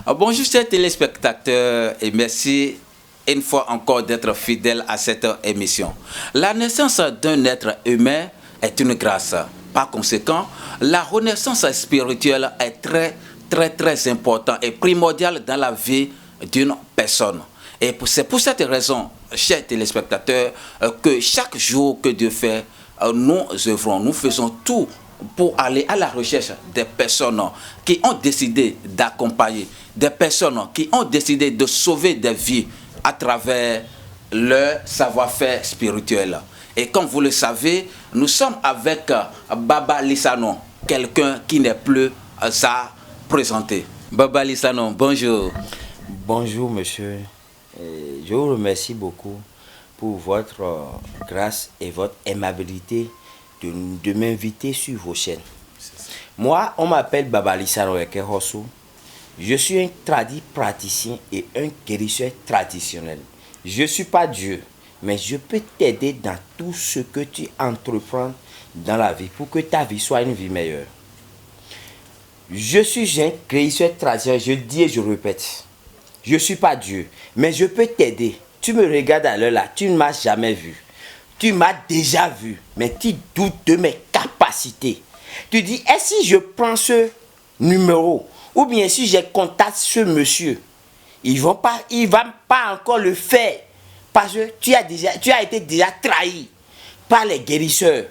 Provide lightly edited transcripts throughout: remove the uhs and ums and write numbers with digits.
Bonjour chers téléspectateurs et merci une fois encore d'être fidèles à cette émission. La naissance d'un être humain est une grâce. Par conséquent, la renaissance spirituelle est très importante et primordiale dans la vie d'une personne. Et c'est pour cette raison, chers téléspectateurs, que chaque jour que Dieu fait, nous œuvrons, nous faisons tout pour aller à la recherche des personnes qui ont décidé d'accompagner, des personnes qui ont décidé de sauver des vies à travers leur savoir-faire spirituel. Et comme vous le savez, nous sommes avec Baba Lissano, quelqu'un qui n'est plus à présenter. Baba Lissano, bonjour. Bonjour monsieur, je vous remercie beaucoup pour votre grâce et votre aimabilité de m'inviter sur vos chaînes. Moi, on m'appelle Baba Lissano Ekehosu. Je suis un praticien et un guérisseur traditionnel. Je ne suis pas Dieu, mais je peux t'aider dans tout ce que tu entreprends dans la vie pour que ta vie soit une vie meilleure. Je suis un guérisseur traditionnel, je dis et je répète. Je ne suis pas Dieu, mais je peux t'aider. Tu me regardes à l'heure là, tu ne m'as jamais vu. Tu m'as déjà vu, mais tu doutes de mes capacités. Tu dis, est-ce que si je prends ce numéro, ou bien si je contacte ce monsieur, il va pas encore le faire. Parce que tu as été déjà trahi par les guérisseurs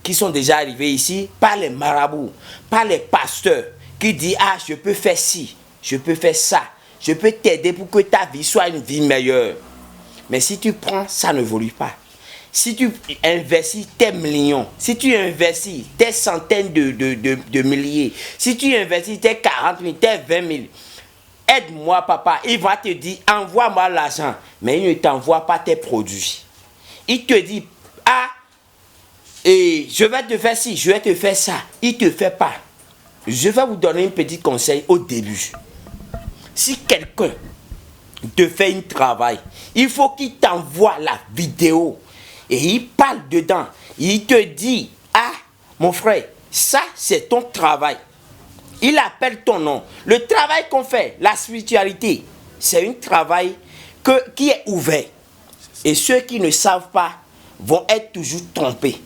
qui sont déjà arrivés ici, par les marabouts, par les pasteurs qui disent, ah, je peux faire ci, je peux faire ça, je peux t'aider pour que ta vie soit une vie meilleure. Mais si tu prends, ça ne évolue pas. Si tu investis tes millions, si tu investis tes centaines de milliers, si tu investis tes 40 000, tes 20 000, aide-moi papa, il va te dire, envoie-moi l'argent, mais il ne t'envoie pas tes produits. Il te dit, ah, et je vais te faire ci, je vais te faire ça. Il ne te fait pas. Je vais vous donner un petit conseil au début. Si quelqu'un te fait un travail, il faut qu'il t'envoie la vidéo. Et il parle dedans. Il te dit, ah, mon frère, ça c'est ton travail. Il appelle ton nom. Le travail qu'on fait, la spiritualité, c'est un travail qui est ouvert. Et ceux qui ne savent pas vont être toujours trompés.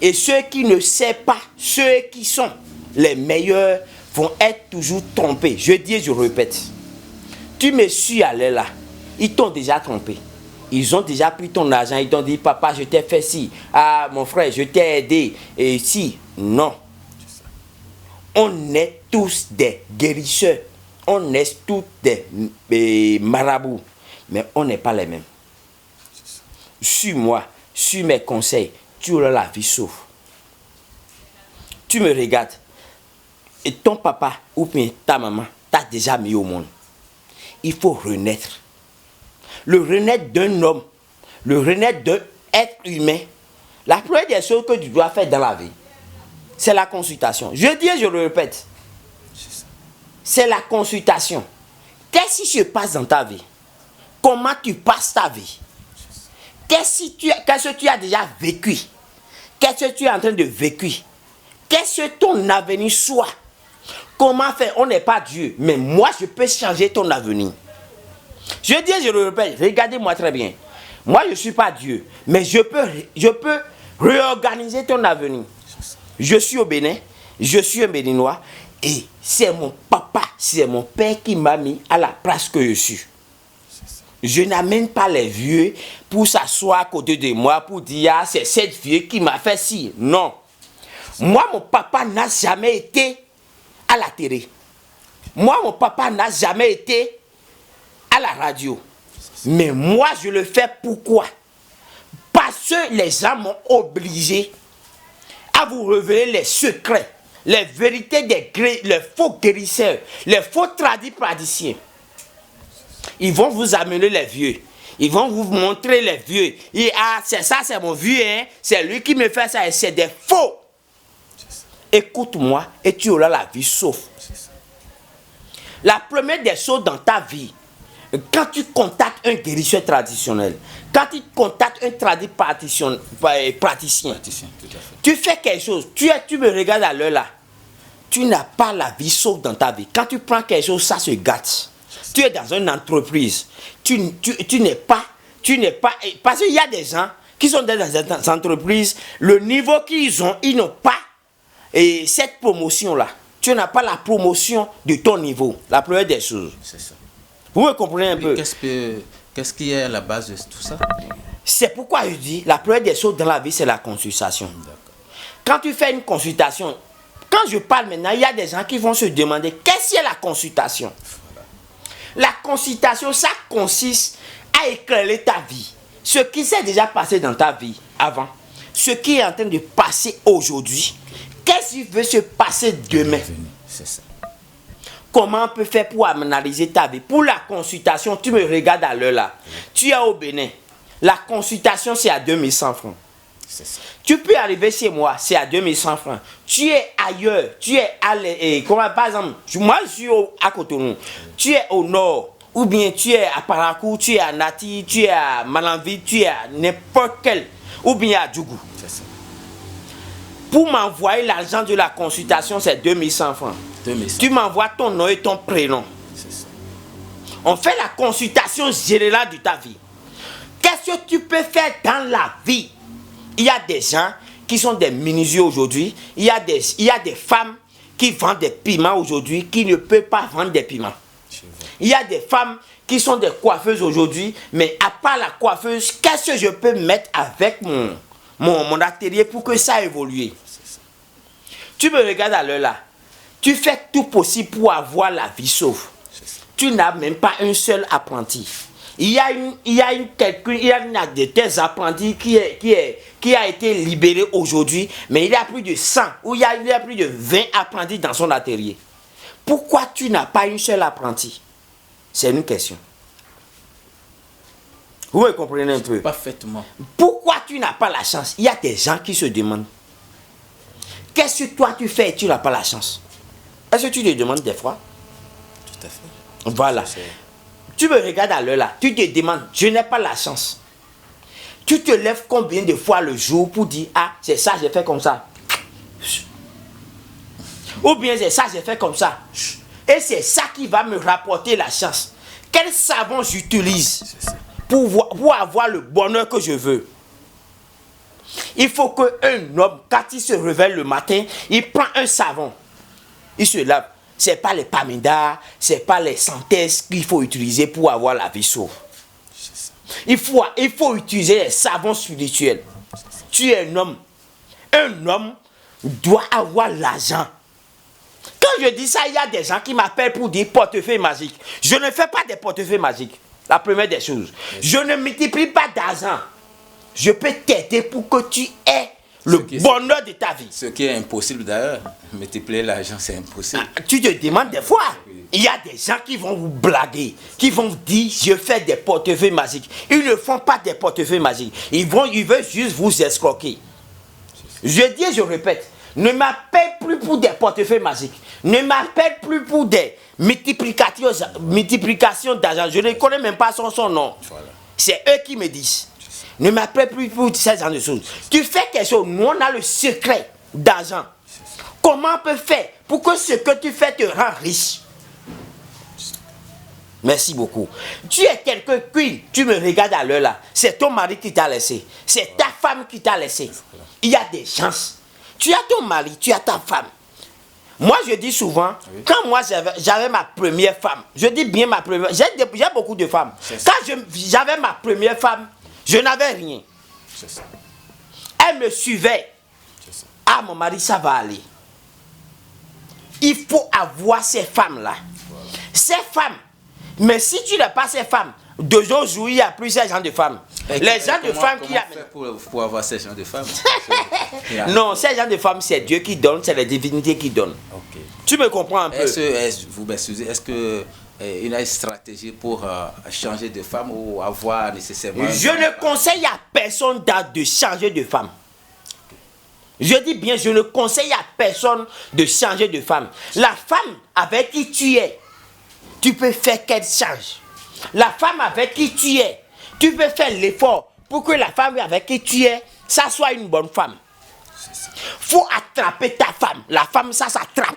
Et ceux qui ne savent pas, ceux qui sont les meilleurs, vont être toujours trompés. Je dis et je répète. Tu me suis allé là. Ils t'ont déjà trompé. Ils ont déjà pris ton argent. Ils t'ont dit, papa, je t'ai fait ci. Ah, mon frère, je t'ai aidé. Et si, non. On est tous des guérisseurs. On est tous des marabouts. Mais on n'est pas les mêmes. Suis-moi, suis mes conseils. Tu auras la vie sauve. Tu me regardes. Et ton papa ou bien ta maman t'a déjà mis au monde. Il faut renaître. Le renaître d'un homme, le renaître d'un être humain, la première des choses que tu dois faire dans la vie, c'est la consultation. Je dis et je le répète. C'est la consultation. Qu'est-ce qui se passe dans ta vie? Comment tu passes ta vie? Qu'est-ce que tu as déjà vécu? Qu'est-ce que tu es en train de vécu? Qu'est-ce que ton avenir soit? Comment faire? On n'est pas Dieu, mais moi je peux changer ton avenir. Je dis et je le répète, regardez-moi très bien. Moi je ne suis pas Dieu, mais je peux réorganiser ton avenir. Je suis au Bénin, je suis un Béninois, et c'est mon papa, c'est mon père qui m'a mis à la place que je suis. Je n'amène pas les vieux pour s'asseoir à côté de moi pour dire, ah, c'est cette vieux qui m'a fait ci. Non. Moi, mon papa n'a jamais été à la télé. Moi, mon papa n'a jamais été à la radio. Mais moi, je le fais pourquoi? Parce que les gens m'ont obligé à vous révéler les secrets, les vérités les faux guérisseurs, les faux praticiens. Ils vont vous amener les vieux. Ils vont vous montrer les vieux. Et ah, c'est ça, c'est mon vieux, hein? C'est lui qui me fait ça, et c'est des faux. Écoute-moi et tu auras la vie sauve. La première des choses dans ta vie, quand tu contactes un guérisseur traditionnel, quand tu contactes un praticien, tu fais quelque chose. Tu me regardes à l'heure là. tu n'as pas la vie sauve dans ta vie. Quand tu prends quelque chose, ça se gâte. Tu es dans une entreprise. Tu n'es pas... Parce qu'il y a des gens qui sont dans des entreprises, le niveau qu'ils ont, ils n'ont pas cette promotion-là. Tu n'as pas la promotion de ton niveau. La première des choses. C'est ça. Vous me comprenez un peu? Qu'est-ce qui est à la base de tout ça? C'est pourquoi je dis, la première des choses dans la vie, c'est la consultation. Quand tu fais une consultation, quand je parle maintenant, il y a des gens qui vont se demander, qu'est-ce que la consultation? La consultation, ça consiste à éclairer ta vie. Ce qui s'est déjà passé dans ta vie avant, ce qui est en train de passer aujourd'hui, qu'est-ce qui veut se passer demain? C'est ça. Comment on peut faire pour analyser ta vie? Pour la consultation, tu me regardes à l'heure là. Tu es au Bénin. La consultation, c'est à 2100 francs. C'est ça. Tu peux arriver chez moi, c'est à 2100 francs. Tu es ailleurs, tu es par exemple, moi je suis à Cotonou. Tu es au nord, ou bien tu es à Parakou, tu es à Nati, tu es à Malanville, tu es à n'importe quel, ou bien à Djougou. C'est ça. Pour m'envoyer l'argent de la consultation, c'est 2100 francs. 2100. Tu m'envoies ton nom et ton prénom. C'est ça. On fait la consultation générale de ta vie. Qu'est-ce que tu peux faire dans la vie? Il y a des gens qui sont des menuisiers aujourd'hui. Il y a des femmes qui vendent des piments aujourd'hui qui ne peuvent pas vendre des piments. Il y a des femmes qui sont des coiffeuses aujourd'hui. Mais à part la coiffeuse, qu'est-ce que je peux mettre avec mon atelier pour que ça évolue? Tu me regardes à l'heure là. Tu fais tout possible pour avoir la vie sauve. Tu n'as même pas un seul apprenti. Il y a une de tes apprentis qui a été libéré aujourd'hui, mais il y a plus de 100 ou il y a plus de 20 apprentis dans son atelier. Pourquoi tu n'as pas une seule apprenti? C'est une question. Vous me comprenez un peu? Parfaitement. Pourquoi tu n'as pas la chance? Il y a des gens qui se demandent. Qu'est-ce que toi tu fais et tu n'as pas la chance? Est-ce que tu te demandes des fois? Tout à fait. Voilà. Tu me regardes à l'heure là, tu te demandes, je n'ai pas la chance. Tu te lèves combien de fois le jour pour dire, ah, c'est ça, j'ai fait comme ça. Ou bien c'est ça, j'ai fait comme ça. Et c'est ça qui va me rapporter la chance. Quel savon j'utilise pour avoir le bonheur que je veux? Il faut qu'un homme, quand il se réveille le matin, il prend un savon. Il se lave. Ce n'est pas les Pamida, ce n'est pas les synthèses qu'il faut utiliser pour avoir la vie sauve. Il faut utiliser les savons spirituels. Tu es un homme. Un homme doit avoir l'argent. Quand je dis ça, il y a des gens qui m'appellent pour dire portefeuille magique. Je ne fais pas des portefeuilles magiques. La première des choses. Je ne multiplie pas d'argent. Je peux t'aider pour que tu aies le bonheur de ta vie. Ce qui est impossible d'ailleurs. Multiplier l'argent, c'est impossible. Tu te demandes des fois. Il y a des gens qui vont vous blaguer, qui vont vous dire je fais des portefeuilles magiques. Ils ne font pas des portefeuilles magiques. Ils veulent juste vous escroquer. Je dis et je répète, ne m'appelle plus pour des portefeuilles magiques. Ne m'appelle plus pour des multiplications d'argent. Je ne connais même pas son nom. Voilà. C'est eux qui me disent. Ne m'appelle plus pour ces genre de choses. Tu fais quelque chose, nous on a le secret d'argent. Comment on peut faire pour que ce que tu fais te rend riche? Merci beaucoup. Tu es quelqu'un qui, tu me regardes à l'heure là, c'est ton mari qui t'a laissé. C'est ta femme qui t'a laissé. Il y a des chances. Tu as ton mari, tu as ta femme. Moi, je dis souvent, quand moi j'avais ma première femme, je dis bien ma première, j'ai beaucoup de femmes. Quand j'avais ma première femme, je n'avais rien. Elle me suivait. Ah, mon mari, ça va aller. Il faut avoir ces femmes-là. Voilà. Ces femmes. Mais si tu n'as pas ces femmes, de nos jours, il y a plusieurs genres de femmes. Les gens de femmes qui fait pour avoir ces gens de femmes? Non, ces gens de femmes, c'est Dieu qui donne, c'est les divinités qui donnent. Okay. Tu me comprends un peu? Vous m'excusez, est-ce que il y a une stratégie pour changer de femme ou avoir nécessairement... Je ne conseille à personne de changer de femme. Je dis bien, je ne conseille à personne de changer de femme. La femme avec qui tu es, tu peux faire qu'elle change. La femme avec qui tu es, tu peux faire l'effort pour que la femme avec qui tu es, ça soit une bonne femme. Il faut attraper ta femme. La femme, ça s'attrape.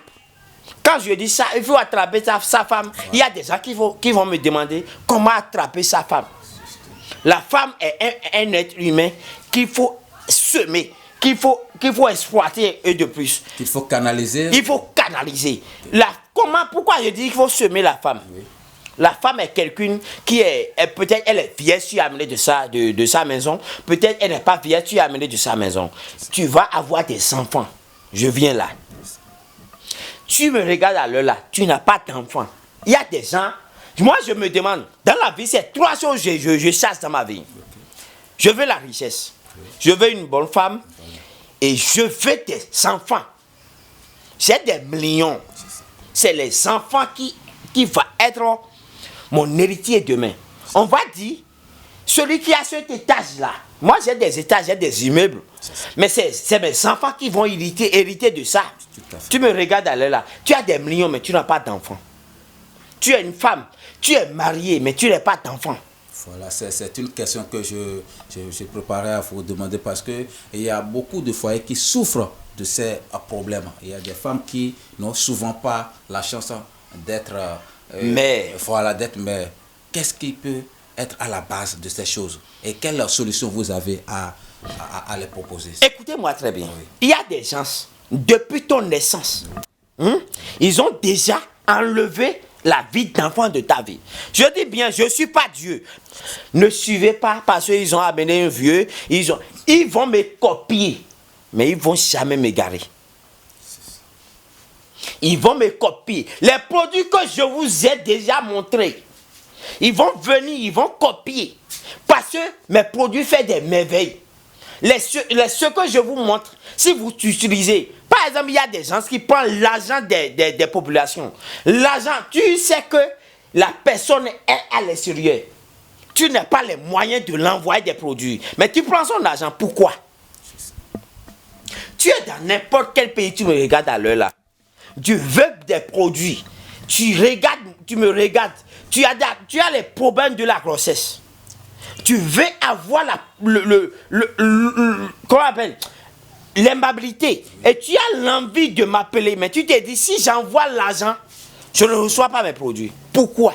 Quand je dis ça, il faut attraper sa femme. Il y a des gens qui vont me demander comment attraper sa femme. La femme est un être humain qu'il faut semer, qu'il faut exploiter et de plus. Il faut canaliser. Il faut canaliser. Pourquoi je dis qu'il faut semer la femme? Oui. La femme est quelqu'un qui peut-être elle est vieille, tu es amené de sa maison. Peut-être elle n'est pas vieille, tu es amené de sa maison. Tu vas avoir des enfants. Je viens là. Tu me regardes à l'heure là, tu n'as pas d'enfants. Il y a des gens, moi je me demande, dans la vie, c'est 3 choses que je chasse dans ma vie. Je veux la richesse, je veux une bonne femme et je veux des enfants. J'ai des millions. C'est les enfants qui vont être mon héritier demain. On va dire, celui qui a cet étage-là, moi j'ai des étages, j'ai des immeubles, mais c'est mes enfants qui vont hériter de ça. Tu me regardes à l'heure là, tu as des millions mais tu n'as pas d'enfants. Tu es une femme, tu es mariée mais tu n'as pas d'enfants. Voilà, c'est une question que je préparais à vous demander parce qu'il y a beaucoup de foyers qui souffrent de ces problèmes. Il y a des femmes qui n'ont souvent pas la chance d'être mère. Qu'est-ce qui peut être à la base de ces choses et quelle solution vous avez à les proposer? Écoutez-moi très bien. Oui. Il y a des gens, depuis ton naissance, ils ont déjà enlevé la vie d'enfant de ta vie. Je dis bien, je ne suis pas Dieu. Ne suivez pas parce qu'ils ont amené un vieux. Ils vont me copier, mais ils ne vont jamais m'égarer. Ils vont me copier. Les produits que je vous ai déjà montrés, ils vont venir, ils vont copier. Parce que mes produits font des merveilles. Ce que je vous montre, si vous utilisez, par exemple, il y a des gens qui prennent l'argent des populations. L'argent, tu sais que la personne est à l'extérieur. Tu n'as pas les moyens de l'envoyer des produits. Mais tu prends son argent, pourquoi? Tu es dans n'importe quel pays, tu me regardes à l'heure là. Tu veux des produits. Tu me regardes. Tu as les problèmes de la grossesse. Tu veux avoir comment on appelle, l'aimabilité. Et tu as l'envie de m'appeler. Mais tu te dis, si j'envoie l'argent, je ne reçois pas mes produits. Pourquoi?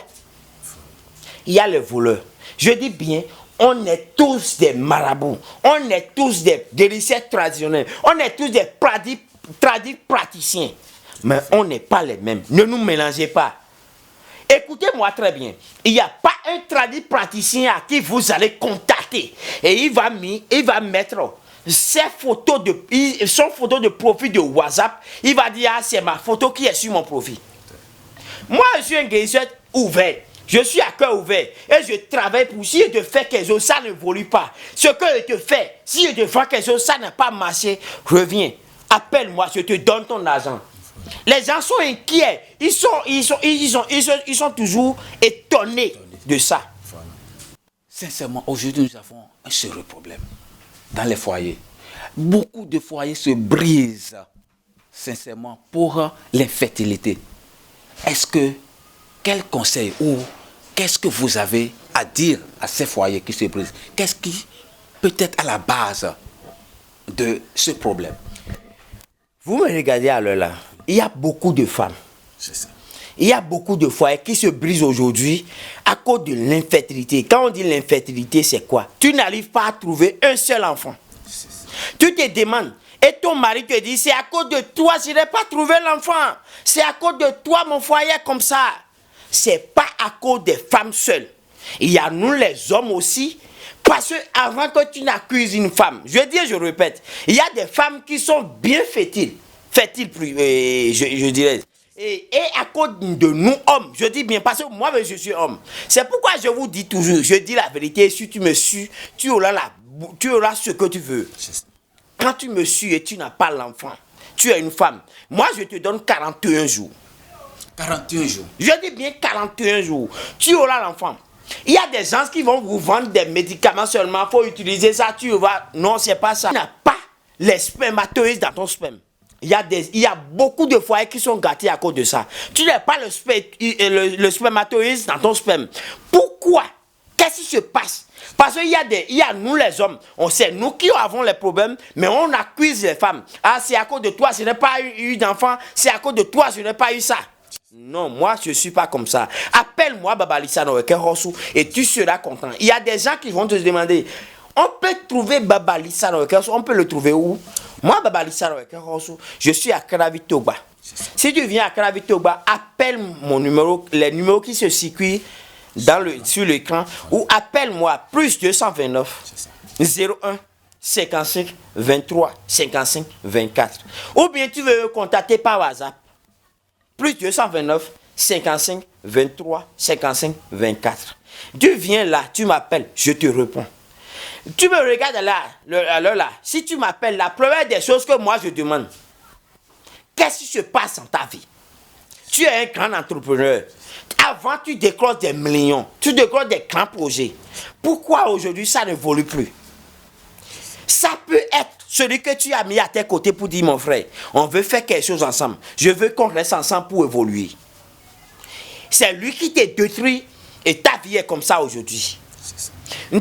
Il y a les voleurs. Je dis bien, on est tous des marabouts. On est tous des recettes traditionnelles. On est tous des praticiens. Mais on n'est pas les mêmes. Ne nous mélangez pas. Écoutez-moi très bien. Il n'y a pas un praticien à qui vous allez contacter. Et il va mettre son photo de profil de WhatsApp. Il va dire, ah, c'est ma photo qui est sur mon profil. Moi, je suis un guérisseur ouvert. Je suis à cœur ouvert. Et je travaille pour, si je te fais quelque chose, ça ne évolue pas. Ce que je te fais, si je te fais quelque chose, ça n'a pas marché, reviens. Appelle-moi, je te donne ton argent. Les gens sont inquiets. Ils sont toujours étonnés de ça. Sincèrement, aujourd'hui, nous avons un sérieux problème dans les foyers. Beaucoup de foyers se brisent, sincèrement, pour l'infertilité. Quel conseil ou qu'est-ce que vous avez à dire à ces foyers qui se brisent? Qu'est-ce qui peut être à la base de ce problème? Vous me regardez à l'heure là. Il y a beaucoup de femmes. C'est ça. Il y a beaucoup de foyers qui se brisent aujourd'hui à cause de l'infertilité. Quand on dit l'infertilité, c'est quoi? Tu n'arrives pas à trouver un seul enfant. Tu te demandes, et ton mari te dit, c'est à cause de toi, je n'ai pas trouvé l'enfant. C'est à cause de toi, mon foyer est comme ça. C'est pas à cause des femmes seules. Il y a nous les hommes aussi. Parce que avant que tu n'accuses une femme, je répète, il y a des femmes qui sont bien fertiles. Je dirais. Et à cause de nous hommes, je dis bien, parce que moi je suis homme. C'est pourquoi je vous dis toujours, je dis la vérité, si tu me suis, tu auras ce que tu veux. Quand tu me suis et tu n'as pas l'enfant, tu es une femme. Moi je te donne 41 jours. 41 jours. Je dis bien 41 jours. Tu auras l'enfant. Il y a des gens qui vont vous vendre des médicaments seulement, il faut utiliser ça, tu vas. Non, c'est pas ça. Tu n'as pas les spermatozoïdes dans ton sperme. Il y a beaucoup de foyers qui sont gâtés à cause de ça. Tu n'as pas le spermatozoïde dans ton sperme. Pourquoi? Qu'est-ce qui se passe? Parce qu'il y a nous les hommes, on sait nous qui avons les problèmes, mais on accuse les femmes. Ah, c'est à cause de toi, je n'ai pas eu d'enfant, c'est à cause de toi, je n'ai pas eu ça. Non, moi je ne suis pas comme ça. Appelle-moi Babalissa Noeke Rossou et tu seras content. Il y a des gens qui vont te demander, on peut trouver Babalissa Noeke Rossou, on peut le trouver où? Moi Babalissa Noeke Rossou, je suis à Kravitoba. Si tu viens à Kravitoba, appelle mon numéro, les numéros qui se circulent sur l'écran, ou appelle-moi plus 229 01 55 23 55 24. Ou bien tu veux me contacter par WhatsApp. Plus 229 55 23 55 24. Tu viens là, tu m'appelles, je te réponds. Tu me regardes là, si tu m'appelles, la première des choses que moi je demande, qu'est-ce qui se passe dans ta vie? Tu es un grand entrepreneur. Avant, tu décroches des millions, tu décroches des grands projets. Pourquoi aujourd'hui ça n'évolue plus? Ça peut être celui que tu as mis à tes côtés pour dire, mon frère, on veut faire quelque chose ensemble. Je veux qu'on reste ensemble pour évoluer. C'est lui qui t'a détruit et ta vie est comme ça aujourd'hui.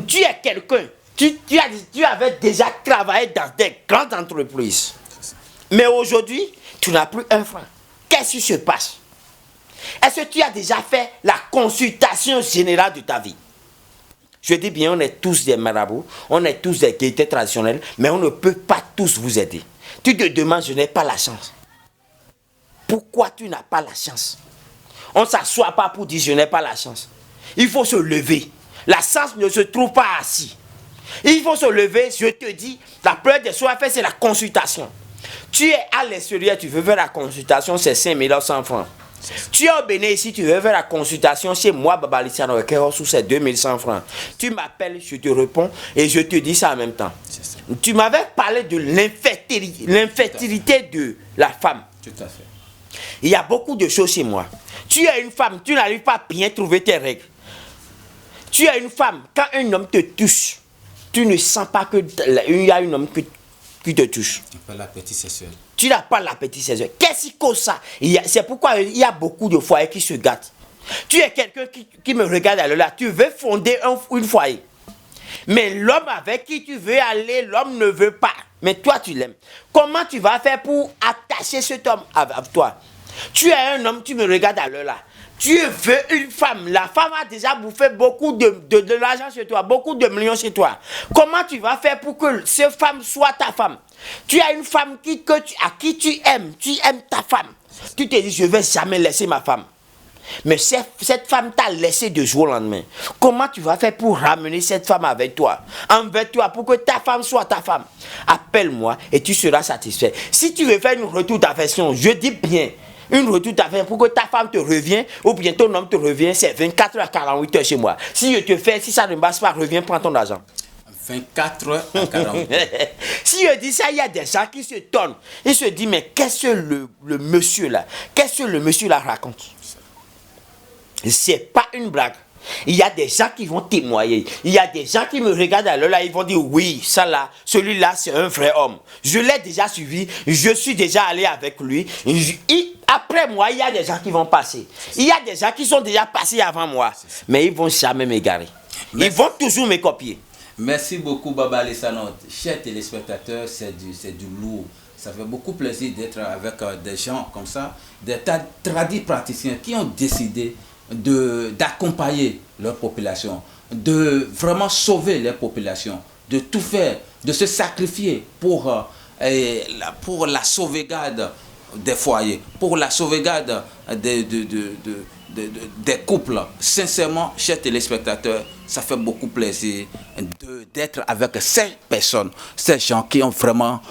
Tu es quelqu'un, tu avais déjà travaillé dans des grandes entreprises. Mais aujourd'hui, tu n'as plus un franc. Qu'est-ce qui se passe? Est-ce que tu as déjà fait la consultation générale de ta vie? Je dis bien, on est tous des marabouts, on est tous des guettés traditionnels, mais on ne peut pas tous vous aider. Tu te demandes, je n'ai pas la chance. Pourquoi tu n'as pas la chance? On ne s'assoit pas pour dire, je n'ai pas la chance. Il faut se lever. La chance ne se trouve pas assis. Il faut se lever, je te dis, la première des choses à faire, c'est la consultation. Tu es à l'extérieur, tu veux faire la consultation, c'est 5 100 francs. Tu es au Bénin ici, tu veux faire la consultation chez moi, Babalissa Noeke Rossou, c'est 2100 francs. Tu m'appelles, je te réponds et je te dis ça en même temps. Tu m'avais parlé de l'infertilité de la femme. Tout à fait. Il y a beaucoup de choses chez moi. Tu es une femme, tu n'arrives pas à bien trouver tes règles. Tu es une femme, quand un homme te touche, tu ne sens pas qu'il y a un homme qui te touche. Tu n'as pas l'appétit sexuel. Tu n'as pas l'appétit sexuel. Qu'est-ce qui cause ça? C'est pourquoi il y a beaucoup de foyers qui se gâtent. Tu es quelqu'un qui me regarde là, tu veux fonder un foyer. Mais l'homme avec qui tu veux aller, l'homme ne veut pas. Mais toi, tu l'aimes. Comment tu vas faire pour attacher cet homme avec toi? Tu es un homme, tu me regardes là. Tu veux une femme. La femme a déjà bouffé beaucoup de l'argent chez toi, beaucoup de millions chez toi. Comment tu vas faire pour que cette femme soit ta femme? Tu as une femme à qui tu aimes ta femme. Tu te dis, je ne vais jamais laisser ma femme. Mais cette femme t'a laissé de jour au lendemain. Comment tu vas faire pour ramener cette femme avec toi, envers toi, pour que ta femme soit ta femme? Appelle-moi et tu seras satisfait. Si tu veux faire une retour d'affection, je dis bien, une retour d'affection pour que ta femme te revienne, ou bien ton homme te revient, c'est 24 à 48 heures chez moi. Si ça ne passe pas, reviens, prends ton argent. 24 heures à 48 heures. Si je dis ça, il y a des gens qui se tonnent. Ils se disent, mais qu'est-ce que le monsieur là, raconte? C'est pas une blague. Il y a des gens qui vont témoigner. Il y a des gens qui me regardent là, ils vont dire, oui, ça là, celui-là, c'est un vrai homme. Je l'ai déjà suivi, je suis déjà allé avec lui. Après moi, il y a des gens qui vont passer. Il y a des gens qui sont déjà passés avant moi. Mais ils vont jamais m'égarer. Ils vont toujours me copier. Merci beaucoup, Babalissa Noeke. Chers téléspectateurs, c'est du lourd. Ça fait beaucoup plaisir d'être avec des gens comme ça, des tradis praticiens qui ont décidé d'accompagner leur population, de vraiment sauver leur population, de tout faire, de se sacrifier pour la sauvegarde des foyers, pour la sauvegarde des couples. Sincèrement, chers téléspectateurs, ça fait beaucoup plaisir d'être avec ces personnes, ces gens qui ont vraiment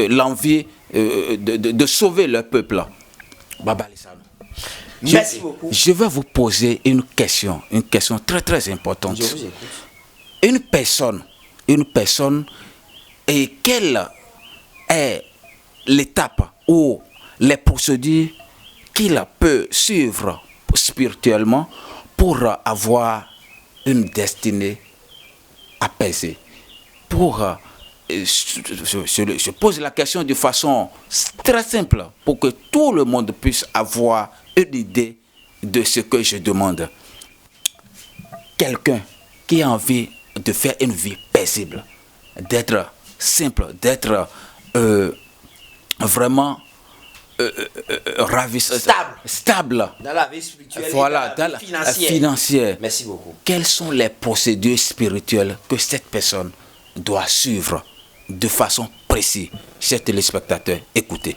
l'envie de sauver leur peuple. Babalissa Noeke. Merci beaucoup. Je vais vous poser une question très très importante. Je vous écoute. Une personne, et quelle est l'étape ou les procédures qu'il peut suivre spirituellement pour avoir une destinée apaisée? Je pose la question de façon très simple pour que tout le monde puisse avoir une idée de ce que je demande. quelqu'un qui a envie de faire une vie paisible, d'être simple, d'être vraiment stable dans la vie spirituelle, voilà, et dans la vie financière. Merci beaucoup. Quelles sont les procédures spirituelles que cette personne doit suivre de façon précise? Chers téléspectateurs, écoutez.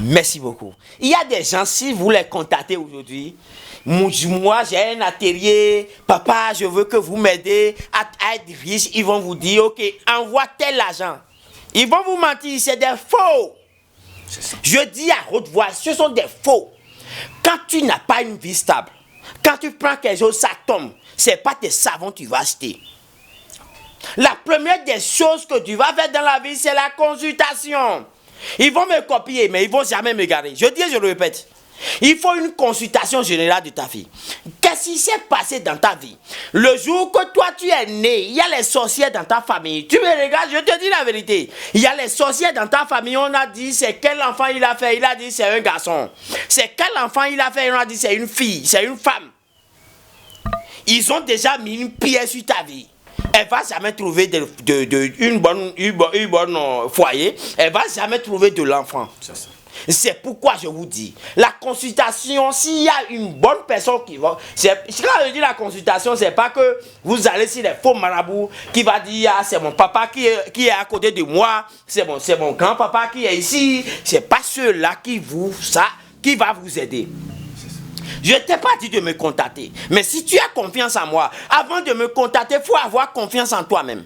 Merci beaucoup. Il y a des gens, si vous les contactez aujourd'hui, moi j'ai un atelier, papa, je veux que vous m'aidez à être riche, ils vont vous dire, ok, envoie tel argent. Ils vont vous mentir, c'est des faux. Je dis à haute voix, ce sont des faux. Quand tu n'as pas une vie stable, quand tu prends quelque chose, ça tombe, c'est pas tes savons que tu vas acheter. La première des choses que tu vas faire dans la vie, c'est la consultation. Ils vont me copier, mais ils vont jamais me garder. Je dis et je le répète. Il faut une consultation générale de ta vie. Qu'est-ce qui s'est passé dans ta vie? Le jour que toi tu es né, il y a les sorcières dans ta famille. Tu me regardes, je te dis la vérité. Il y a les sorcières dans ta famille. On a dit c'est quel enfant il a fait. Il a dit c'est un garçon. C'est quel enfant il a fait. On a dit c'est une fille, c'est une femme. Ils ont déjà mis une pierre sur ta vie. Elle va jamais trouver une bonne foyer. Elle va jamais trouver de l'enfant. C'est pourquoi je vous dis, la consultation, s'il y a une bonne personne qui va... Quand je dis la consultation, c'est pas que vous allez sur les faux marabouts qui va dire, ah, c'est mon papa qui est à côté de moi, c'est mon grand-papa qui est ici. C'est pas ceux-là qui va vous aider. Je ne t'ai pas dit de me contacter. Mais si tu as confiance en moi, avant de me contacter, il faut avoir confiance en toi-même.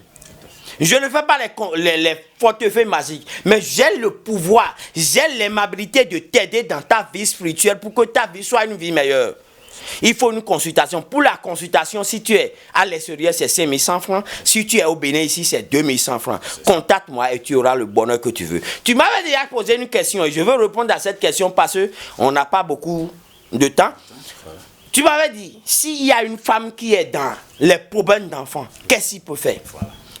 Je ne fais pas les portefeuilles magiques, mais j'ai le pouvoir, j'ai l'aimabilité de t'aider dans ta vie spirituelle pour que ta vie soit une vie meilleure. Il faut une consultation. Pour la consultation, si tu es à l'extérieur, c'est 5100 francs. Si tu es au Bénin ici, c'est 2100 francs. Contacte-moi et tu auras le bonheur que tu veux. Tu m'avais déjà posé une question et je veux répondre à cette question parce qu'on n'a pas beaucoup de temps. Tu m'avais dit, s'il y a une femme qui est dans les problèmes d'enfants, qu'est-ce qu'il peut faire?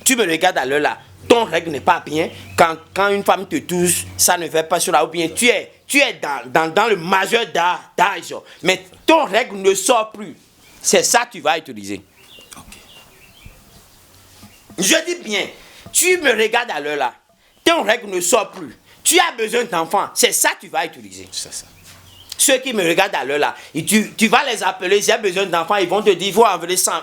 Tu me regardes à l'heure là, ton règle n'est pas bien. Quand une femme te touche, ça ne fait pas cela. Ou bien tu es dans le majeur d'âge, mais ton règle ne sort plus. C'est ça que tu vas utiliser. Je dis bien, tu me regardes à l'heure là, ton règle ne sort plus. Tu as besoin d'enfants, c'est ça que tu vas utiliser. C'est ça. Ceux qui me regardent à l'heure là, tu vas les appeler, j'ai besoin d'enfants, ils vont te dire, il faut envoyer 100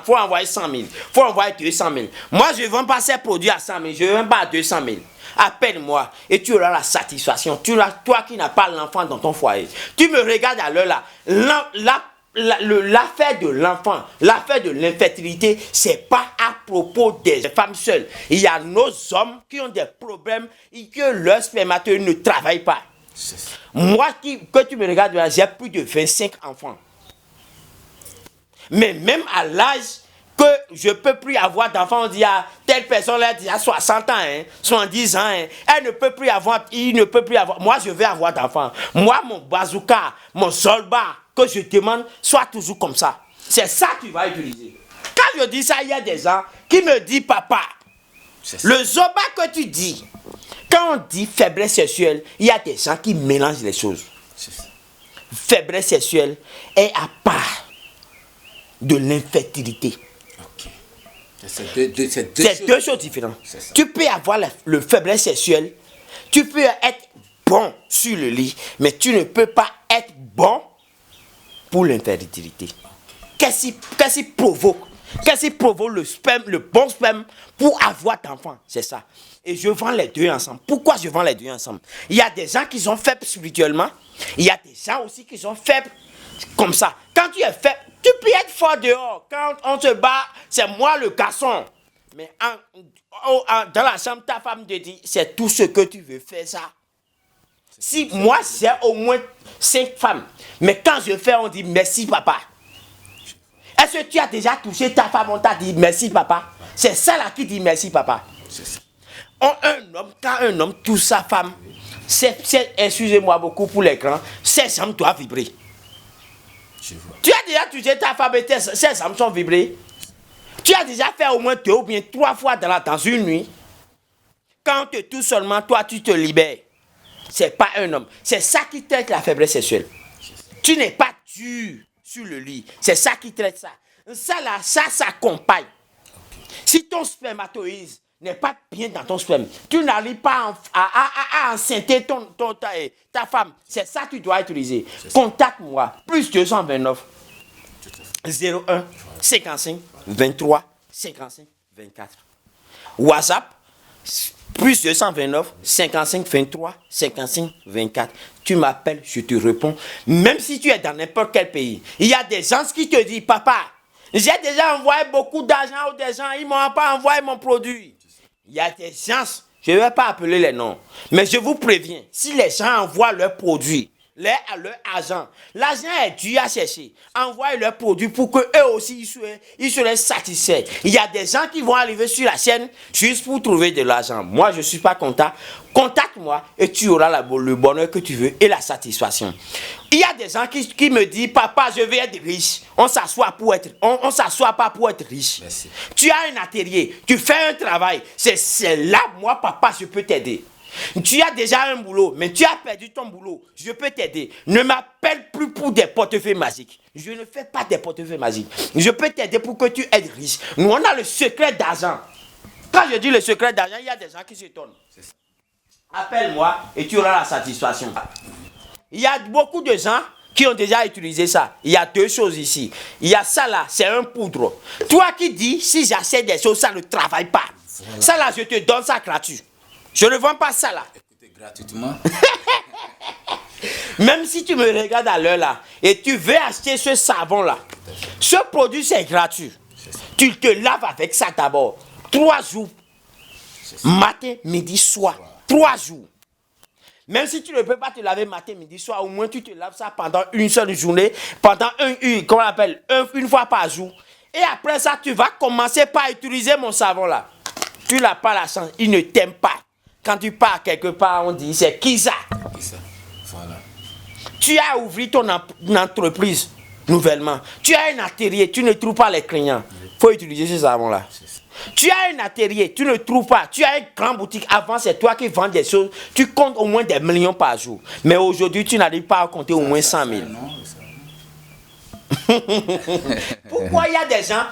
000, il faut envoyer 200 000. Moi, je ne vends pas ces produits à 100 000, je ne vends pas à 200 000. Appelle-moi et tu auras la satisfaction. Toi qui n'as pas l'enfant dans ton foyer, tu me regardes à l'heure là, l'affaire de l'enfant, l'affaire de l'infertilité, c'est pas à propos des femmes seules. Il y a nos hommes qui ont des problèmes et que leur spermatozoïde ne travaille pas. Moi, que tu me regardes, j'ai plus de 25 enfants. Mais même à l'âge que je ne peux plus avoir d'enfants, on dit à telle personne là, il a 60 ans, 70 ans, elle ne peut plus avoir, il ne peut plus avoir. Moi, je vais avoir d'enfants. Moi, mon bazooka, mon soldat, que je demande, soit toujours comme ça. C'est ça que tu vas utiliser. Quand je dis ça, il y a des gens qui me disent, papa, le zoba que tu dis, quand on dit faiblesse sexuelle, il y a des gens qui mélangent les choses. Faiblesse sexuelle est à part de l'infertilité. Okay. C'est deux choses différentes. Tu peux avoir le faiblesse sexuelle, tu peux être bon sur le lit, mais tu ne peux pas être bon pour l'infertilité. Qu'est-ce qui provoque? Qu'est-ce qui provoque le bon sperme pour avoir d'enfants? C'est ça. Et je vends les deux ensemble. Pourquoi je vends les deux ensemble? Il y a des gens qui sont faibles spirituellement. Il y a des gens aussi qui sont faibles comme ça. Quand tu es faible, tu peux être fort dehors. Quand on se bat, c'est moi le garçon. Mais dans la chambre, ta femme te dit, c'est tout ce que tu veux faire ça. Si moi, j'ai au moins 5 femmes. Mais quand je fais, on dit merci papa. Est-ce que tu as déjà touché ta femme, on t'a dit merci papa? C'est ça là qui dit merci papa. Quand un homme touche sa femme, excusez-moi beaucoup pour l'écran, ses jambes doivent vibrer. Tu as déjà touché ta femme et ses jambes sont vibrées. Tu as déjà fait au moins 2 ou bien 3 fois dans une nuit. Quand on te touche seulement, toi tu te libères. C'est pas un homme. C'est ça qui traite la faiblesse sexuelle. Tu n'es pas dur sur le lit. C'est ça qui traite ça. Ça là, ça s'accompagne. Si ton spermatozoïde n'est pas bien dans ton sperme, tu n'arrives pas à enceinter ta femme. C'est ça que tu dois utiliser. Contacte-moi, plus 229 01 55 23 55 24. WhatsApp, plus 229 55 23 55 24. Tu m'appelles, je te réponds. Même si tu es dans n'importe quel pays, il y a des gens qui te disent, papa, j'ai déjà envoyé beaucoup d'argent aux gens, ils ne m'ont pas envoyé mon produit. Il y a des gens, je ne vais pas appeler les noms, mais je vous préviens, si les gens envoient leurs produits, leur argent, l'argent est dû à chercher. Envoyez leurs produits pour qu'eux aussi ils seraient satisfaits. Il y a des gens qui vont arriver sur la chaîne juste pour trouver de l'argent. Moi, je ne suis pas content. Contacte-moi et tu auras le bonheur que tu veux et la satisfaction. Il y a des gens qui me disent, papa, je veux être riche. On s'assoit pas pour être riche. Merci. Tu as un atelier, tu fais un travail. C'est là, moi, papa, je peux t'aider. Tu as déjà un boulot, mais tu as perdu ton boulot. Je peux t'aider. Ne m'appelle plus pour des portefeuilles magiques. Je ne fais pas des portefeuilles magiques. Je peux t'aider pour que tu aies riche. Nous, on a le secret d'argent. Quand je dis le secret d'argent, il y a des gens qui s'étonnent. Appelle-moi et tu auras la satisfaction. Il y a beaucoup de gens qui ont déjà utilisé ça. Il y a deux choses ici. Il y a ça là, c'est un poudre. Toi qui dis, si j'achète des choses, ça ne travaille pas. Voilà. Ça là, je te donne ça gratuit. Je ne vends pas ça là. Écoutez, gratuitement. Même si tu me regardes à l'heure là et tu veux acheter ce savon là, ce produit c'est gratuit. Tu te laves avec ça d'abord. 3 jours. Matin, midi, soir. 3 jours. Même si tu ne peux pas te laver matin, midi, soir, au moins tu te laves ça pendant une seule journée, pendant une fois par jour. Et après ça, tu vas commencer par utiliser mon savon là. Tu n'as pas la chance, il ne t'aime pas. Quand tu pars quelque part, on dit c'est qui ça? Voilà. Tu as ouvert ton entreprise nouvellement. Tu as un atelier, tu ne trouves pas les clients. Il faut utiliser ce savon-là. Tu as un atelier, tu ne trouves pas. Tu as une grande boutique. Avant, c'est toi qui vends des choses. Tu comptes au moins des millions par jour. Mais aujourd'hui, tu n'arrives pas à compter au moins 100 000. Pourquoi il y a des gens,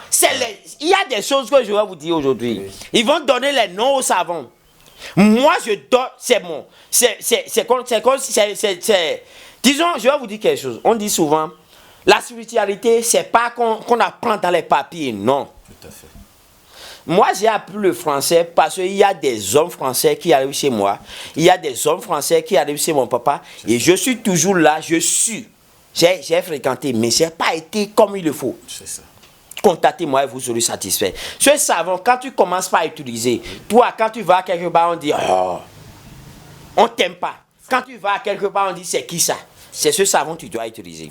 il y a des choses que je vais vous dire aujourd'hui. Ils vont donner les noms au savon. Moi, je donne, c'est bon. Disons, je vais vous dire quelque chose. On dit souvent, la spiritualité, c'est pas qu'on apprend dans les papiers, non. Tout à fait. Moi, j'ai appris le français parce qu'il y a des hommes français qui arrivent chez moi. Il y a des hommes français qui arrivent chez mon papa. Et je suis toujours là, j'ai fréquenté, mais je n'ai pas été comme il le faut. C'est ça. Contactez-moi et vous serez satisfait. Ce savon, quand tu commences pas à utiliser, toi, quand tu vas quelque part, on dit, oh, on t'aime pas. Quand tu vas quelque part, on dit, c'est qui ça? C'est ce savon que tu dois utiliser.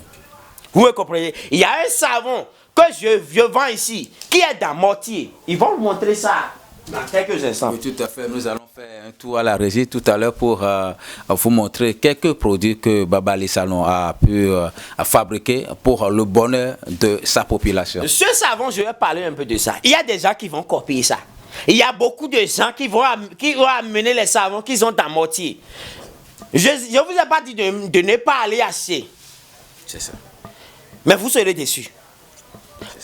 Vous me comprenez? Il y a un savon que je vends ici, qui est dans mortier. Ils vont vous montrer ça dans quelques instants. Oui, tout à fait. Nous allons faire un tour à la régie tout à l'heure pour vous montrer quelques produits que Babali Salon a pu fabriquer pour le bonheur de sa population. Ce savon, je vais parler un peu de ça. Il y a des gens qui vont copier ça. Il y a beaucoup de gens qui vont amener les savons qu'ils ont dans mortier. Je ne vous ai pas dit de ne pas aller acheter. C'est ça. Mais vous serez déçus.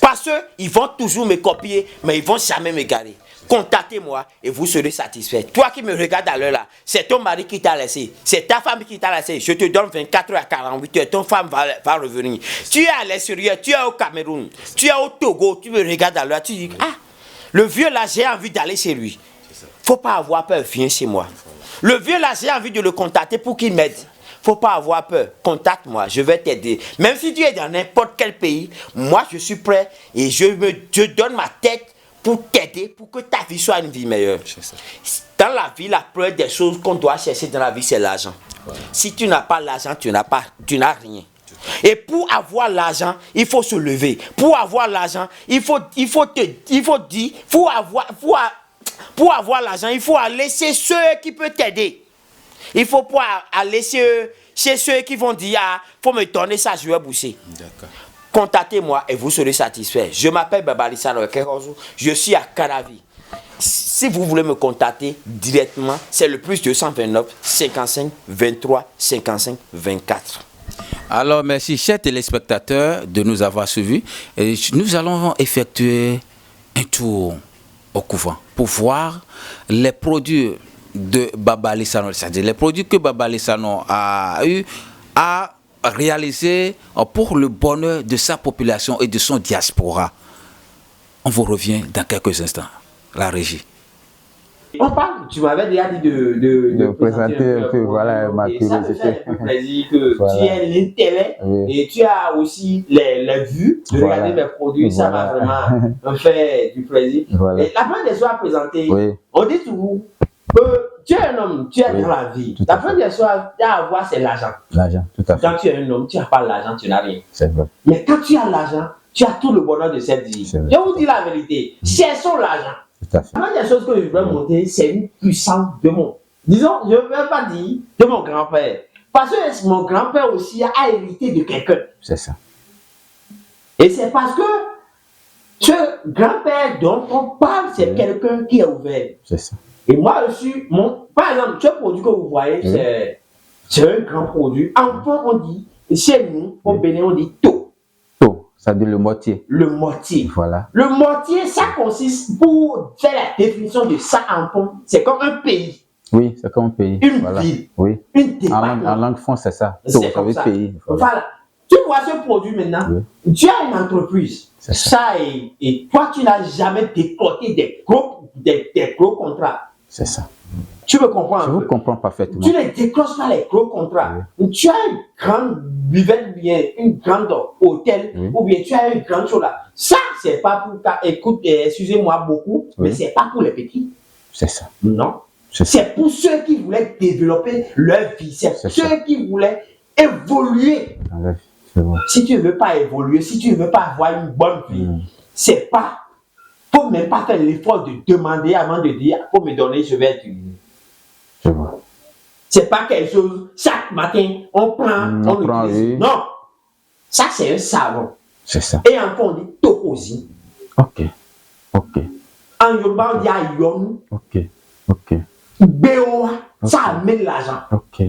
Parce qu'ils vont toujours me copier, mais ils ne vont jamais me garder. Contactez-moi et vous serez satisfait. Toi qui me regardes à l'heure là, c'est ton mari qui t'a laissé. C'est ta femme qui t'a laissé. Je te donne 24 heures à 48 heures. Ton femme va revenir. Tu es à l'extérieur, tu es au Cameroun, tu es au Togo, tu me regardes à l'heure, tu dis, ah, le vieux là, j'ai envie d'aller chez lui. Faut pas avoir peur, viens chez moi. Le vieux là, j'ai envie de le contacter pour qu'il m'aide. Faut pas avoir peur. Contacte-moi, je vais t'aider. Même si tu es dans n'importe quel pays, moi je suis prêt et je donne ma tête pour t'aider, pour que ta vie soit une vie meilleure. Dans la vie, la première des choses qu'on doit chercher dans la vie, c'est l'argent. Voilà. Si tu n'as pas l'argent, tu n'as rien. Et pour avoir l'argent, il faut se lever. Pour avoir l'argent, pour avoir l'argent, il faut aller chez ceux qui peuvent t'aider. Il faut pas aller chez ceux qui vont dire, ah, faut me donner ça, je vais boucher. D'accord. Contactez-moi et vous serez satisfait. Je m'appelle Babali Salon, je suis à Caravi. Si vous voulez me contacter directement, c'est le plus 229 55 23 55 24. Alors, merci, chers téléspectateurs, de nous avoir suivis. Et nous allons effectuer un tour au couvent pour voir les produits de Baba Lissano, c'est-à-dire les produits que Baba Lissano a eu à réaliser pour le bonheur de sa population et de son diaspora. On vous revient dans quelques instants. La régie. On parle, tu m'avais déjà dit de présenter un peu, voilà, ma curiosité. Ça me fait un peu plaisir que voilà. tu aies l'intérêt et tu as aussi les vues de regarder mes produits. Ça m'a vraiment fait du plaisir. Voilà. Et la première des choses à présenter, oui. On dit toujours que tu es un homme, tu es dans la vie. La première des choses à avoir, c'est l'argent. L'argent, tout à fait. Quand tu es un homme, tu n'as pas l'argent, tu n'as rien. C'est vrai. Mais quand tu as l'argent, tu as tout le bonheur de cette vie. Je vous dis la vérité, cherchons l'argent. La des choses que je veux montrer, c'est une puissance de mon. Disons, je ne veux pas dire de mon grand-père. Parce que mon grand-père aussi a hérité de quelqu'un. C'est ça. Et c'est parce que ce grand-père dont on parle, c'est quelqu'un qui est ouvert. C'est ça. Et moi, je suis. Par exemple, ce produit que vous voyez, c'est un grand produit. Enfin, on dit, chez nous, au Bénin, on dit taux. Ça dit le moitié. Le moitié. Voilà. Le moitié, ça consiste, pour faire la définition de ça en fond, c'est comme un pays. Oui, c'est comme un pays. Une voilà. ville. Oui. Une département. En langue française, c'est ça. C'est comme ça. Pays. Voilà. Tu vois ce produit maintenant, tu as une entreprise. Ça et toi, tu n'as jamais décoté des gros contrats. C'est ça. Tu me comprends? Je vous comprends parfaitement. Tu ne décroches pas les gros contrats. Tu as une grande buvette, bien, une grande hôtel, ou bien tu as une grande chose là. Ça, c'est pas pour écoute, excusez-moi beaucoup, mais c'est pas pour les petits. C'est ça. Non. C'est pour ceux qui voulaient développer leur vie. C'est ceux qui voulaient évoluer. Si tu ne veux pas évoluer, si tu ne veux pas avoir une bonne vie, c'est pas. Faut même pas faire l'effort de demander avant de dire, faut me donner, je vais utiliser. Je vois. C'est pas quelque chose, chaque matin, on prend, on utilise. Non. Ça, c'est un savon. C'est ça. Et en fond, on dit tokosi. Ok. Ok. En Yoruba, on dit ayon. Ok. Ok. Beoa. Ça amène l'argent. Ok.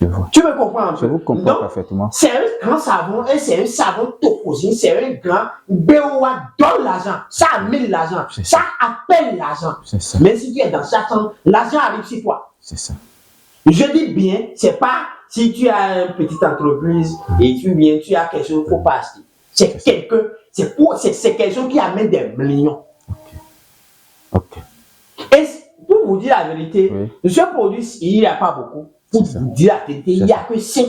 Je vois. Tu me comprends un peu? Je vous comprends parfaitement. C'est un grand savon et c'est un savon tokosi. C'est un grand Beoa donne l'argent. Ça amène l'argent. Ça appelle l'argent. Mais si tu es dans chaque chambre, l'argent arrive sur toi. C'est ça. Je dis bien, c'est pas si tu as une petite entreprise et tu as quelque chose, il ne faut pas acheter. C'est quelqu'un, c'est quelque chose qui amène des millions. Ok. Et pour vous dire la vérité, ce produit, il n'y a pas beaucoup. Pour vous dire la vérité, il n'y a que 5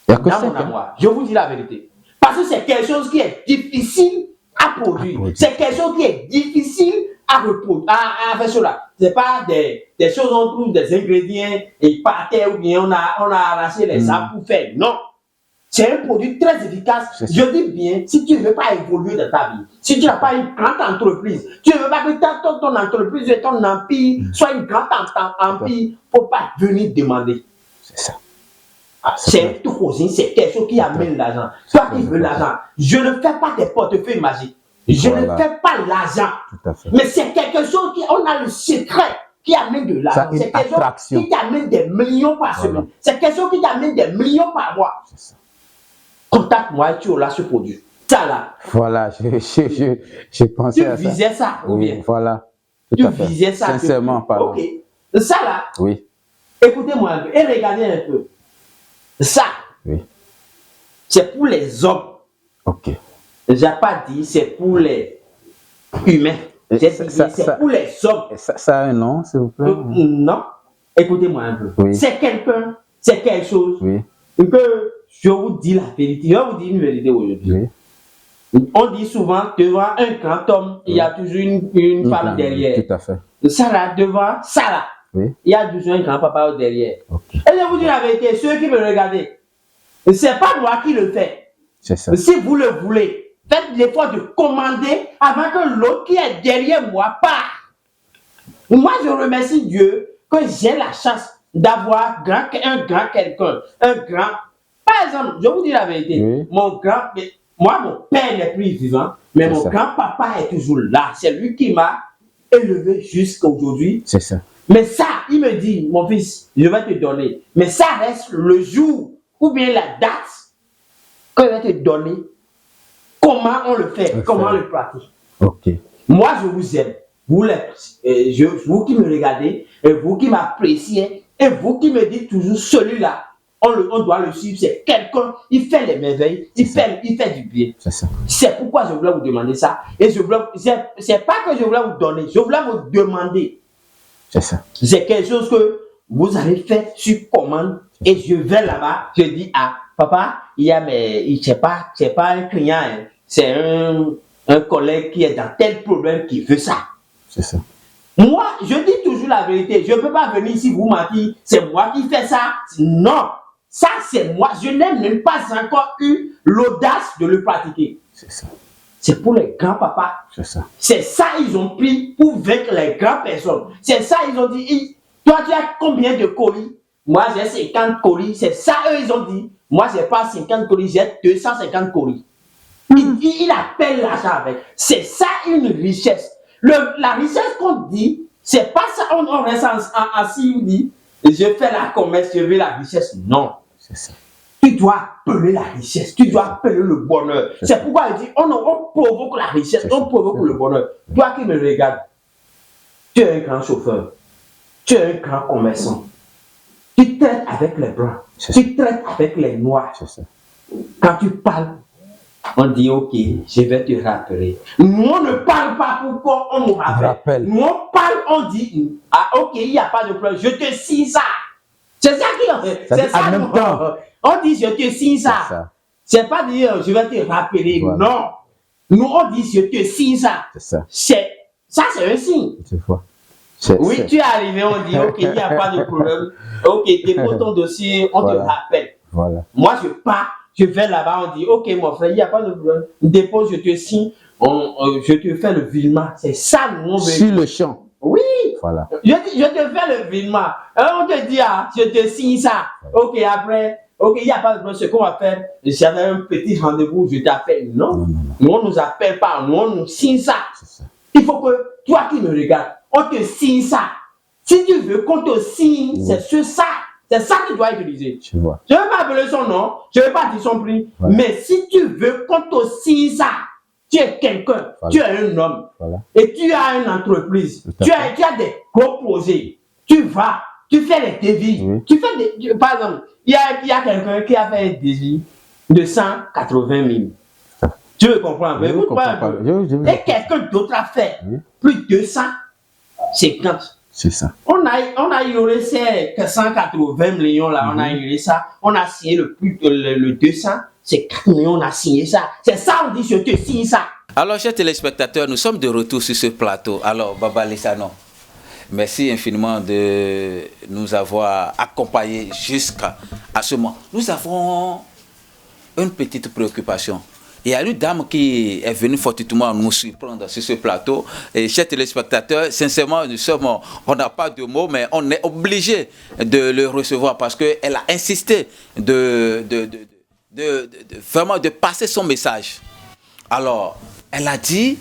dans mon armoire. Je vous dis la vérité. Parce que c'est quelque chose qui est difficile à produire. C'est quelque chose qui est difficile à reproduire, à faire cela. Ce n'est pas des choses, on trouve des ingrédients et par terre ou bien on a arraché les arbres pour faire. Non. C'est un produit très efficace. Je dis bien, si tu ne veux pas évoluer dans ta vie, si tu n'as pas une grande entreprise, tu ne veux pas que ton entreprise et ton empire soit une grande empire, il ne faut pas venir demander. C'est ça. C'est tout aussi, c'est quelque chose qui amène l'argent. Toi qui veux l'argent, je ne fais pas des portefeuilles magiques. Je ne fais pas l'argent. Mais c'est quelque chose qui, on a le secret qui amène de l'argent. C'est quelque chose qui t'amène des millions par semaine. C'est quelque chose qui t'amène des millions par mois. Contacte-moi et tu auras ce produit. Ça là. Voilà, je pensais à ça. Tu visais ça, ou bien? Voilà. Tu visais ça. Sincèrement, pardon. Ok. Ça là. Oui. Écoutez-moi un peu et regardez un peu. Ça. Oui. C'est pour les hommes. Ok. J'ai pas dit c'est pour les humains. C'est pour les hommes. Ça a un nom, s'il vous plaît? Non. Écoutez-moi un peu. Oui. C'est quelqu'un, c'est quelque chose que je vous dis la vérité. Je vais vous dire une vérité aujourd'hui. Oui. On dit souvent, devant un grand homme, il y a toujours une femme derrière. Tout à fait. Ça là, devant ça là, il y a toujours un grand papa derrière. Okay. Et je vous dis la vérité, ceux qui me regardent, c'est pas moi qui le fais. C'est ça. Si vous le voulez, faites l'effort de commander avant que l'autre qui est derrière moi parte. Moi, je remercie Dieu que j'ai la chance d'avoir un grand quelqu'un. Un grand. Par exemple, je vous dis la vérité. Mon père n'est plus vivant, mais mon grand-papa est toujours là. C'est lui qui m'a élevé jusqu'à aujourd'hui. C'est ça. Mais ça, il me dit, mon fils, je vais te donner. Mais ça reste le jour ou bien la date que je vais te donner. Comment on le fait, comment on le pratique. Ok. Moi, je vous aime. Vous qui me regardez, et vous qui m'appréciez, et vous qui me dites toujours celui-là, on doit le suivre. C'est quelqu'un, il fait les merveilles, il fait du bien. C'est ça. C'est pourquoi je voulais vous demander ça. Et c'est pas que je voulais vous donner, je voulais vous demander. C'est ça. C'est quelque chose que vous avez fait sur commande. Et je vais là-bas, je dis, ah, papa, c'est pas un client, hein. C'est un collègue qui est dans tel problème qui veut ça. C'est ça. Moi, je dis toujours la vérité. Je ne peux pas venir ici vous mentir. C'est moi qui fais ça. Non. Ça, c'est moi. Je n'ai même pas encore eu l'audace de le pratiquer. C'est ça. C'est pour les grands-papas. C'est ça. C'est ça ils ont pris pour vaincre les grandes personnes. C'est ça ils ont dit. Toi, tu as combien de colis? Moi, j'ai 50 colis. C'est ça, eux, ils ont dit. Moi, je n'ai pas 50 colis, j'ai 250 colis. Il appelle l'argent avec. C'est ça une richesse. La richesse qu'on dit, c'est pas ça, on reste assis, on dit, je fais la commerce, je veux la richesse. Non. C'est ça. Tu dois appeler la richesse, tu dois appeler le bonheur. C'est pourquoi il dit, on provoque la richesse, on provoque le bonheur. Toi qui me regardes, tu es un grand chauffeur, tu es un grand commerçant. Tu traites avec les blancs, tu traites avec les noirs. C'est ça. Quand tu parles, on dit, ok, je vais te rappeler. Nous, on ne parle pas pourquoi on nous rappelle. Nous, on parle, on dit, ah, ok, il n'y a pas de problème, je te signe ça. C'est ça qui en fait. C'est ça. On dit, je te signe ça. C'est pas dire, je vais te rappeler. Voilà. Non. Nous, on dit, je te signe ça. C'est ça. Ça, c'est un signe. Tu vois. Oui, tu es arrivé, on dit, ok, il n'y a pas de problème. Ok, dépose ton dossier, on te rappelle. Voilà. Moi, je pars. Je vais là-bas, on dit, ok, mon frère, il n'y a pas de problème. Dépose, je te signe, je te fais le virement. C'est ça, nous, on veut. Sur le champ. Oui. Voilà. Je te fais le virement. On te dit, ah, je te signe ça. Voilà. Ok, après, ok, il n'y a pas de problème. Ce qu'on va faire, j'avais un petit rendez-vous, je t'appelle. Non. Nous, on ne nous appelle pas. Nous, on nous signe ça. Il faut que toi qui me regardes, on te signe ça. Si tu veux qu'on te signe, c'est sur ça. C'est ça que tu dois utiliser. Tu vois. Je ne vais pas appeler son nom, je ne vais pas dire son prix. Voilà. Mais si tu veux qu'on te signe ça, tu es quelqu'un, voilà. Tu es un homme, voilà. Et tu as une entreprise, tu as des gros projets. Tu vas, tu fais les devis. Oui. Tu fais par exemple, il y a quelqu'un qui a fait un devis de 180 000. Tu veux comprendre un peu? Écoute-moi un peu. Et quelqu'un d'autre a fait plus de 250. C'est ça. On a ignoré ces 180 millions là, on a ignoré ça. On a signé le 200, c'est 4 millions, on a signé ça. C'est ça, on dit, je te signe ça. Alors, chers téléspectateurs, nous sommes de retour sur ce plateau. Alors, Baba Lissano, merci infiniment de nous avoir accompagnés jusqu'à ce moment. Nous avons une petite préoccupation. Il y a une dame qui est venue fortuitement nous surprendre sur ce plateau. Et chers téléspectateurs, sincèrement, on n'a pas de mots, mais on est obligé de le recevoir parce qu'elle a insisté vraiment de passer son message. Alors, elle a dit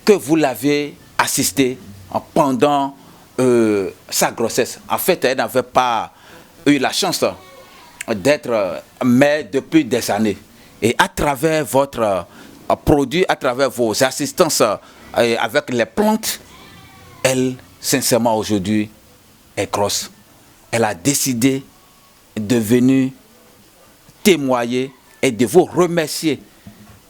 que vous l'avez assistée pendant sa grossesse. En fait, elle n'avait pas eu la chance d'être mère depuis des années. Et à travers votre produit, à travers vos assistances avec les plantes, elle, sincèrement, aujourd'hui, est grosse. Elle a décidé de venir témoigner et de vous remercier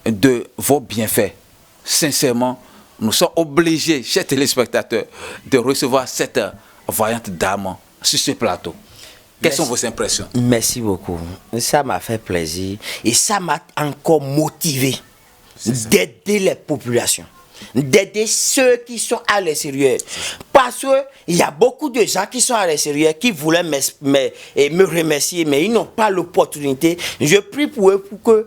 de vos bienfaits. Sincèrement, nous sommes obligés, chers téléspectateurs, de recevoir cette voyante dame sur ce plateau. Quelles sont vos impressions? Merci beaucoup. Ça m'a fait plaisir et ça m'a encore motivé d'aider les populations, d'aider ceux qui sont à l'extérieur. Parce qu'il y a beaucoup de gens qui sont à l'extérieur qui voulaient me remercier, mais ils n'ont pas l'opportunité. Je prie pour eux pour que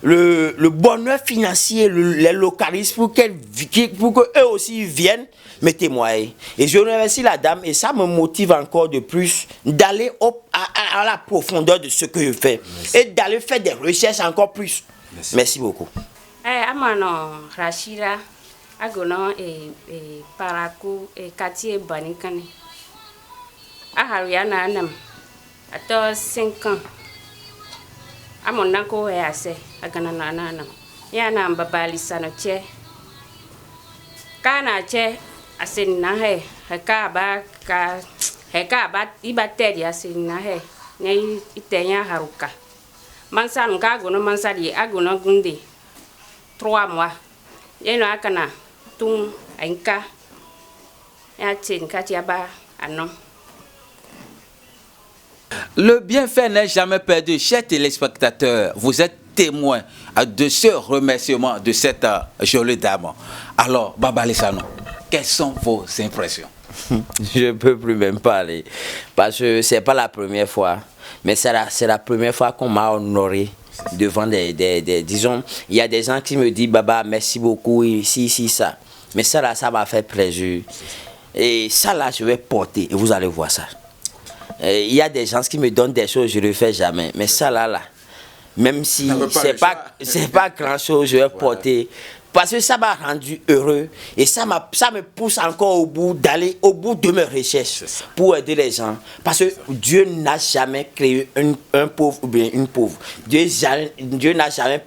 le bonheur financier les localise, pour qu'eux aussi viennent me témoigner. Et je remercie la dame et ça me motive encore de plus d'aller à la profondeur de ce que je fais. Merci. Et d'aller faire des recherches encore plus. Merci beaucoup. Amano Rachida agono paraku quartier banikane ahariana anam ato 5 ans amonna ko ase agana nanam yana mbabali sano che kana che asinna he heka ba ibate asinna he ne itenya haruka mansan ka gono mansadi agono gunde 3 mois yeno akana tung enka ya tin katiaba anon. Le bienfait n'est jamais perdu. Chers téléspectateurs, vous êtes témoins de ce remerciement de cette jolie dame. Alors, Baba Lissano, quelles sont vos impressions? Je ne peux plus même parler parce que ce n'est pas la première fois, mais c'est la première fois qu'on m'a honoré devant disons, il y a des gens qui me disent Baba, merci beaucoup, ici, ça. Mais ça là, ça m'a fait plaisir. Et ça là, je vais porter et vous allez voir ça. Il y a des gens qui me donnent des choses, je ne le fais jamais. Mais ça là, même si c'est pas grand chose, je vais porter. Parce que ça m'a rendu heureux et ça me pousse encore au bout d'aller au bout de mes recherches pour aider les gens. Parce que Dieu n'a jamais créé un pauvre ou bien une pauvre. Dieu n'a jamais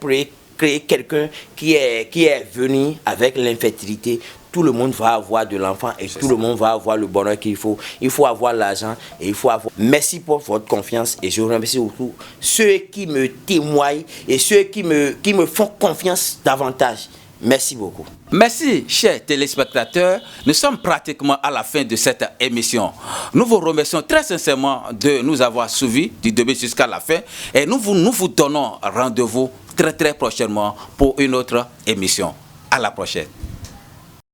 créé quelqu'un qui est venu avec l'infertilité. Tout le monde va avoir de l'enfant et tout le monde va avoir le bonheur qu'il faut. Il faut avoir l'argent et il faut avoir... Merci pour votre confiance et je vous remercie beaucoup ceux qui me témoignent et ceux qui me font confiance davantage. Merci beaucoup. Merci, chers téléspectateurs. Nous sommes pratiquement à la fin de cette émission. Nous vous remercions très sincèrement de nous avoir suivis du début jusqu'à la fin. Et nous vous donnons rendez-vous très prochainement pour une autre émission. À la prochaine.